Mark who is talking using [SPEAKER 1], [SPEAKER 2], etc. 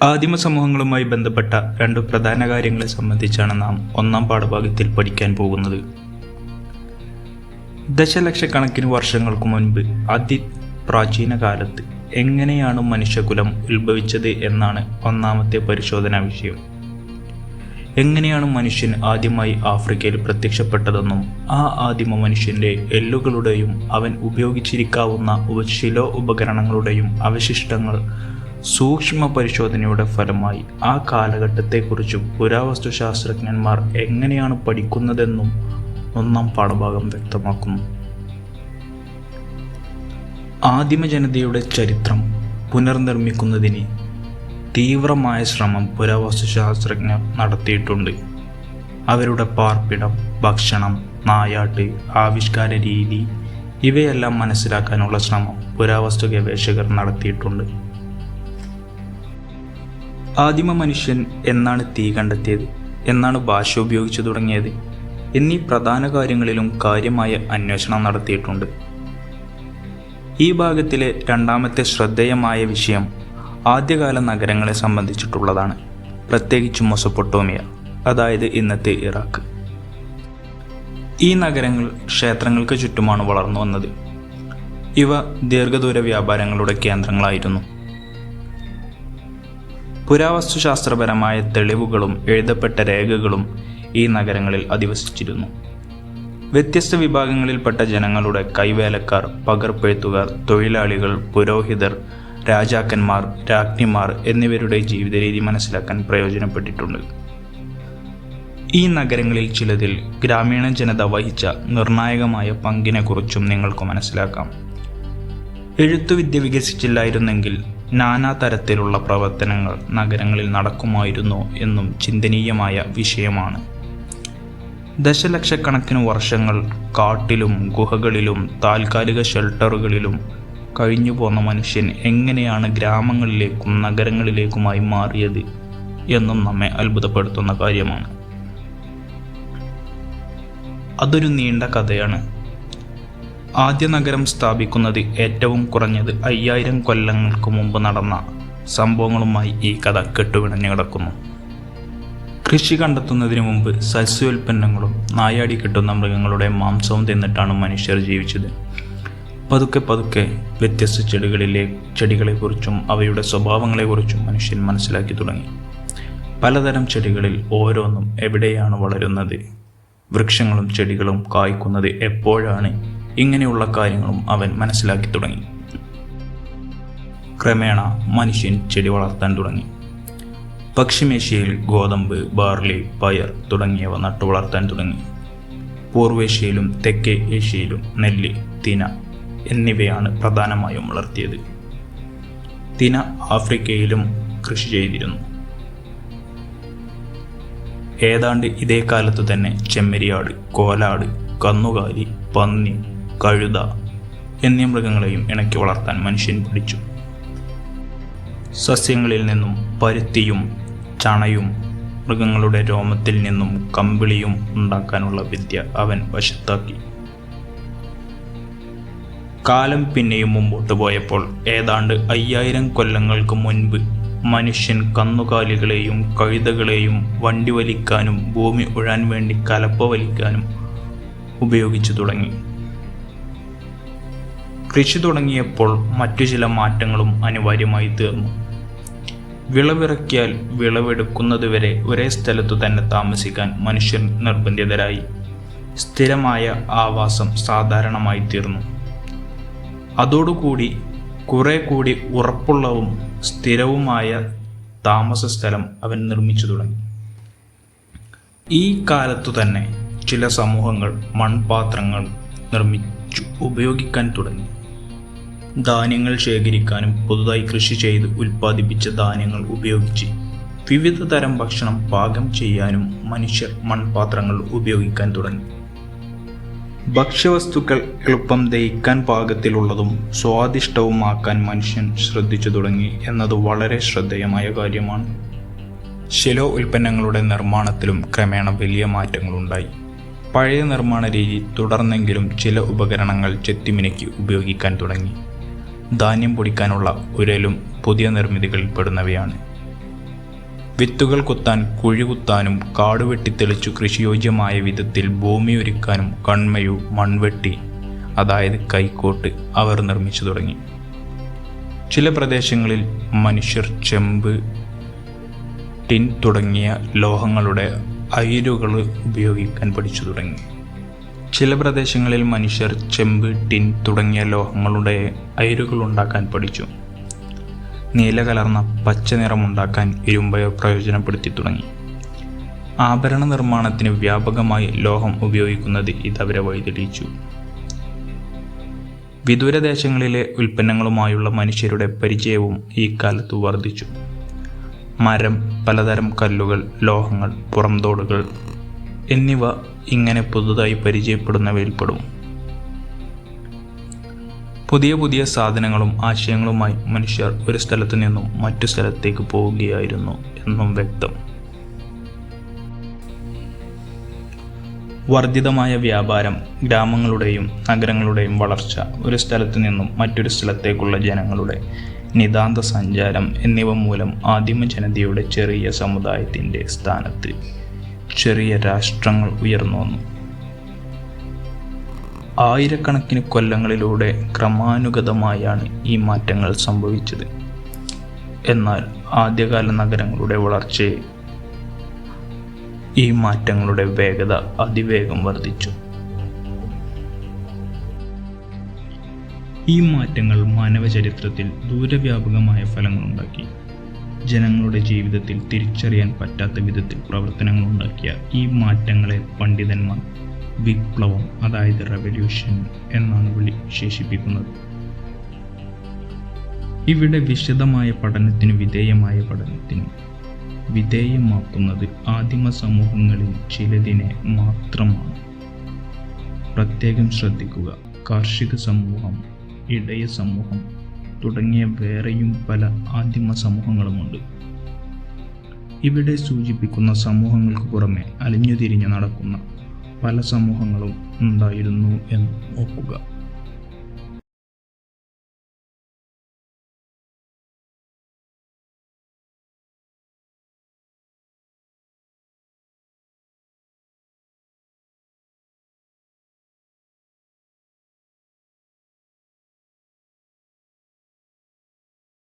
[SPEAKER 1] ആദിമ സമൂഹങ്ങളുമായി ബന്ധപ്പെട്ട രണ്ട് പ്രധാന കാര്യങ്ങളെ സംബന്ധിച്ചാണ് നാം ഒന്നാം പാഠഭാഗത്തിൽ പഠിക്കാൻ പോകുന്നത്. ദശലക്ഷക്കണക്കിന് വർഷങ്ങൾക്ക് മുൻപ് അതിപ്രാചീന കാലത്ത് എങ്ങനെയാണ് മനുഷ്യകുലം ഉത്ഭവിച്ചത് എന്നാണ് ഒന്നാമത്തെ പരിശോധനാ വിഷയം. എങ്ങനെയാണ് മനുഷ്യൻ ആദ്യമായി ആഫ്രിക്കയിൽ പ്രത്യക്ഷപ്പെട്ടതെന്നും ആ ആദിമ മനുഷ്യൻ്റെ എല്ലുകളുടെയും അവൻ ഉപയോഗിച്ചിരിക്കാവുന്ന ശിലോ ഉപകരണങ്ങളുടെയും അവശിഷ്ടങ്ങൾ സൂക്ഷ്മ പരിശോധനയുടെ ഫലമായി ആ കാലഘട്ടത്തെക്കുറിച്ചും പുരാവസ്തു ശാസ്ത്രജ്ഞന്മാർ എങ്ങനെയാണ് പഠിക്കുന്നതെന്നും ഒന്നാം പാഠഭാഗം വ്യക്തമാക്കുന്നു. ആദിമ ജനതയുടെ ചരിത്രം പുനർനിർമ്മിക്കുന്നതിന് തീവ്രമായ ശ്രമം പുരാവസ്തു ശാസ്ത്രജ്ഞർ നടത്തിയിട്ടുണ്ട്. അവരുടെ പാർപ്പിടം, ഭക്ഷണം, നായാട്ട്, ആവിഷ്കാര രീതി ഇവയെല്ലാം മനസ്സിലാക്കാനുള്ള ശ്രമം പുരാവസ്തു ഗവേഷകർ നടത്തിയിട്ടുണ്ട്. ആദിമ മനുഷ്യൻ എന്നാണ് തീ കണ്ടെത്തിയത്, എന്നാണ് ഭാഷ ഉപയോഗിച്ചു തുടങ്ങിയത് എന്നീ പ്രധാന കാര്യങ്ങളിലും കാര്യമായ അന്വേഷണം നടത്തിയിട്ടുണ്ട്. ഈ ഭാഗത്തിലെ രണ്ടാമത്തെ ശ്രദ്ധേയമായ വിഷയം ആദ്യകാല നഗരങ്ങളെ സംബന്ധിച്ചിട്ടുള്ളതാണ്, പ്രത്യേകിച്ചും മെസൊപ്പൊട്ടേമിയ, അതായത് ഇന്നത്തെ ഇറാഖ്. ഈ നഗരങ്ങൾ ക്ഷേത്രങ്ങൾക്ക് ചുറ്റുമാണ് വളർന്നു വന്നത്. ഇവ ദീർഘദൂര വ്യാപാരങ്ങളുടെ കേന്ദ്രങ്ങളായിരുന്നു. പുരാവസ്തുശാസ്ത്രപരമായ തെളിവുകളും എഴുതപ്പെട്ട രേഖകളും ഈ നഗരങ്ങളിൽ അധിവസിച്ചിരുന്നു. വ്യത്യസ്ത വിഭാഗങ്ങളിൽപ്പെട്ട ജനങ്ങളുടെ കൈവേലക്കാർ, പകർപ്പെഴുത്തുകാർ, തൊഴിലാളികൾ, പുരോഹിതർ, രാജാക്കന്മാർ, രാജ്ഞിമാർ എന്നിവരുടെ ജീവിതരീതി മനസ്സിലാക്കാൻ പ്രയോജനപ്പെട്ടിട്ടുണ്ട്. ഈ നഗരങ്ങളിൽ ചിലതിൽ ഗ്രാമീണ ജനത വഹിച്ച നിർണായകമായ പങ്കിനെക്കുറിച്ചും നിങ്ങൾക്ക് മനസ്സിലാക്കാം. എഴുത്തുവിദ്യ വികസിച്ചില്ലായിരുന്നെങ്കിൽ നാനാ തരത്തിലുള്ള പ്രവർത്തനങ്ങൾ നഗരങ്ങളിൽ നടക്കുമായിരുന്നോ എന്നും ചിന്തനീയമായ വിഷയമാണ്. ദശലക്ഷക്കണക്കിന് വർഷങ്ങൾ കാട്ടിലും ഗുഹകളിലും താൽക്കാലിക ഷെൽട്ടറുകളിലും കഴിഞ്ഞുപോന്ന മനുഷ്യൻ എങ്ങനെയാണ് ഗ്രാമങ്ങളിലേക്കും നഗരങ്ങളിലേക്കുമായി മാറിയത് എന്നും നമ്മെ അത്ഭുതപ്പെടുത്തുന്ന കാര്യമാണ്. അതൊരു നീണ്ട കഥയാണ്. ആദ്യ നഗരം സ്ഥാപിക്കുന്നത് ഏറ്റവും കുറഞ്ഞത് 5000 കൊല്ലങ്ങൾക്ക് മുമ്പ് നടന്ന സംഭവങ്ങളുമായി ഈ കഥ കെട്ടുപിണഞ്ഞു കിടക്കുന്നു. കൃഷി കണ്ടെത്തുന്നതിന് മുമ്പ് സസ്യോൽപ്പന്നങ്ങളും നായാടി കിട്ടുന്ന മൃഗങ്ങളുടെ മാംസവും തിന്നിട്ടാണ് മനുഷ്യർ ജീവിച്ചത്. പതുക്കെ പതുക്കെ വ്യത്യസ്ത ചെടികളെക്കുറിച്ചും അവയുടെ സ്വഭാവങ്ങളെക്കുറിച്ചും മനുഷ്യൻ മനസ്സിലാക്കി തുടങ്ങി. പലതരം ചെടികളിൽ ഓരോന്നും എവിടെയാണ് വളരുന്നത്, വൃക്ഷങ്ങളും ചെടികളും കായ്ക്കുന്നത് എപ്പോഴാണ്, ഇങ്ങനെയുള്ള കാര്യങ്ങളും അവൻ മനസ്സിലാക്കി തുടങ്ങി. ക്രമേണ മനുഷ്യൻ ചെടി വളർത്താൻ തുടങ്ങി. പശ്ചിമേഷ്യയിൽ ഗോതമ്പ്, ബാർലി, പയർ തുടങ്ങിയവ നട്ടു വളർത്താൻ തുടങ്ങി. പൂർവേഷ്യയിലും തെക്കേ ഏഷ്യയിലും നെല്ല്, തിന എന്നിവയാണ് പ്രധാനമായും വളർത്തിയത്. തിന ആഫ്രിക്കയിലും കൃഷി ചെയ്തിരുന്നു. ഏതാണ്ട് ഇതേ കാലത്തു തന്നെ ചെമ്മരിയാട്, കോലാട്, കന്നുകാലി, പന്നി, കഴുത എന്നീ മൃഗങ്ങളെയും ഇണക്കി വളർത്താൻ മനുഷ്യൻ പഠിച്ചു. സസ്യങ്ങളിൽ നിന്നും പരുത്തിയും ചണയും മൃഗങ്ങളുടെ രോമത്തിൽ നിന്നും കമ്പിളിയും ഉണ്ടാക്കാനുള്ള വിദ്യ അവൻ വശത്താക്കി. കാലം പിന്നെയും മുമ്പോട്ട് പോയപ്പോൾ ഏതാണ്ട് 5000 കൊല്ലങ്ങൾക്ക് മുൻപ് മനുഷ്യൻ കന്നുകാലികളെയും കഴുതകളെയും വണ്ടി വലിക്കാനും ഭൂമി ഉഴാൻ വേണ്ടി കലപ്പ വലിക്കാനും ഉപയോഗിച്ചു തുടങ്ങി. കൃഷി തുടങ്ങിയപ്പോൾ മറ്റു ചില മാറ്റങ്ങളും അനിവാര്യമായി തീർന്നു. വിളവിറക്കിയാൽ വിളവെടുക്കുന്നതുവരെ ഒരേ സ്ഥലത്തു തന്നെ താമസിക്കാൻ മനുഷ്യർ നിർബന്ധിതരായി. സ്ഥിരമായ ആവാസം സാധാരണമായി തീർന്നു. അതോടുകൂടി കുറെ കൂടി ഉറപ്പുള്ളവും സ്ഥിരവുമായ താമസ സ്ഥലം അവൻ നിർമ്മിച്ചു തുടങ്ങി. ഈ കാലത്തു തന്നെ ചില സമൂഹങ്ങൾ മൺപാത്രങ്ങൾ നിർമ്മിച്ചു ഉപയോഗിക്കാൻ തുടങ്ങി. ധാന്യങ്ങൾ ശേഖരിക്കാനും പുതുതായി കൃഷി ചെയ്ത് ഉൽപ്പാദിപ്പിച്ച ധാന്യങ്ങൾ ഉപയോഗിച്ച് വിവിധ തരം ഭക്ഷണം പാകം ചെയ്യാനും മനുഷ്യർ മൺപാത്രങ്ങൾ ഉപയോഗിക്കാൻ തുടങ്ങി. ഭക്ഷ്യവസ്തുക്കൾ എളുപ്പം ദഹിക്കാൻ പാകത്തിലുള്ളതും സ്വാദിഷ്ടവുമാക്കാൻ മനുഷ്യൻ ശ്രദ്ധിച്ചു തുടങ്ങി എന്നത് വളരെ ശ്രദ്ധേയമായ കാര്യമാണ്. ശിലോ ഉൽപ്പന്നങ്ങളുടെ നിർമ്മാണത്തിലും ക്രമേണ വലിയ മാറ്റങ്ങളുണ്ടായി. പഴയ നിർമ്മാണ രീതി തുടർന്നെങ്കിലും ചില ഉപകരണങ്ങൾ ചെത്തിമിനുക്കി ഉപയോഗിക്കാൻ തുടങ്ങി. ധാന്യം പൊടിക്കാനുള്ള ഉരലും പുതിയ നിർമ്മിതികളിൽ പെടുന്നവയാണ്. വിത്തുകൾ കുത്താൻ, കുഴി കുത്താനും കാടുവെട്ടി തെളിച്ചു കൃഷിയോഗ്യമായ വിധത്തിൽ ഭൂമി ഒരുക്കാനും കൺമഴു, മൺവെട്ടി അതായത് കൈക്കോട്ട് അവർ നിർമ്മിച്ചു തുടങ്ങി. ചില പ്രദേശങ്ങളിൽ മനുഷ്യർ ചെമ്പ്, ടിൻ തുടങ്ങിയ ലോഹങ്ങളുടെ അയിരുകൾ ഉപയോഗിക്കാൻ പഠിച്ചു തുടങ്ങി. ചില പ്രദേശങ്ങളിൽ മനുഷ്യർ ചെമ്പ്, ടിൻ തുടങ്ങിയ ലോഹങ്ങളുടെ അയിരുകൾ ഉണ്ടാക്കാൻ പഠിച്ചു. നീല കലർന്ന പച്ച നിറമുണ്ടാക്കാൻ ഇരുമ്പ് പ്രയോജനപ്പെടുത്തി തുടങ്ങി. ആഭരണ നിർമ്മാണത്തിന് വ്യാപകമായി ലോഹം ഉപയോഗിക്കുന്നത് ഇതവരെ വഴിതെളിയിച്ചു. വിദൂരദേശങ്ങളിലെ ഉൽപ്പന്നങ്ങളുമായുള്ള മനുഷ്യരുടെ പരിചയവും ഈ കാലത്ത് വർദ്ധിച്ചു. മരം, പലതരം കല്ലുകൾ, ലോഹങ്ങൾ, പുറംതോടുകൾ എന്നിവ ഇങ്ങനെ പുതുതായി പരിചയപ്പെടുന്നവയിൽപ്പെടും. പുതിയ പുതിയ സാധനങ്ങളും ആശയങ്ങളുമായി മനുഷ്യർ ഒരു സ്ഥലത്തു നിന്നും മറ്റു സ്ഥലത്തേക്ക് പോവുകയായിരുന്നു എന്നും വ്യക്തം. വർദ്ധിതമായ വ്യാപാരം, ഗ്രാമങ്ങളുടെയും നഗരങ്ങളുടെയും വളർച്ച, ഒരു സ്ഥലത്തു നിന്നും മറ്റൊരു സ്ഥലത്തേക്കുള്ള ജനങ്ങളുടെ നിതാന്ത സഞ്ചാരം എന്നിവ മൂലം ആദിമ ജനതയുടെ ചെറിയ സമുദായത്തിൻ്റെ സ്ഥാനത്ത് ചെറിയ രാഷ്ട്രങ്ങൾ ഉയർന്നു വന്നു. ആയിരക്കണക്കിന് കൊല്ലങ്ങളിലൂടെ ക്രമാനുഗതമായാണ് ഈ മാറ്റങ്ങൾ സംഭവിച്ചത്. എന്നാൽ ആദ്യകാല നഗരങ്ങളുടെ വളർച്ചയെ ഈ മാറ്റങ്ങളുടെ വേഗത അതിവേഗം വർദ്ധിച്ചു. ഈ മാറ്റങ്ങൾ മാനവ ചരിത്രത്തിൽ ദൂരവ്യാപകമായ ഫലങ്ങളുണ്ടാക്കി. ജനങ്ങളുടെ ജീവിതത്തിൽ തിരിച്ചറിയാൻ പറ്റാത്ത വിധത്തിൽ പ്രവർത്തനങ്ങളുണ്ടാക്കിയ ഈ മാറ്റങ്ങളെ പണ്ഡിതന്മാർ വിപ്ലവം അതായത് റെവല്യൂഷൻ എന്നാണ് വിശേഷിപ്പിക്കുന്നത്. ഇവിടെ വിശദമായ പഠനത്തിന് വിധേയമാക്കുന്നത് ആദിമ സമൂഹങ്ങളിൽ ചിലതിനെ മാത്രമാണ്. പ്രത്യേകം ശ്രദ്ധിക്കുക, കാർഷിക സമൂഹം, ഇടയ സമൂഹം തുടങ്ങിയ വേറെയും പല ആദിമ സമൂഹങ്ങളുമുണ്ട്. ഇവിടെ സൂചിപ്പിക്കുന്ന സമൂഹങ്ങൾക്ക് പുറമെ അലിഞ്ഞുതിരിഞ്ഞ് നടക്കുന്ന പല സമൂഹങ്ങളും ഉണ്ടായിരുന്നു എന്ന് നോക്കുക.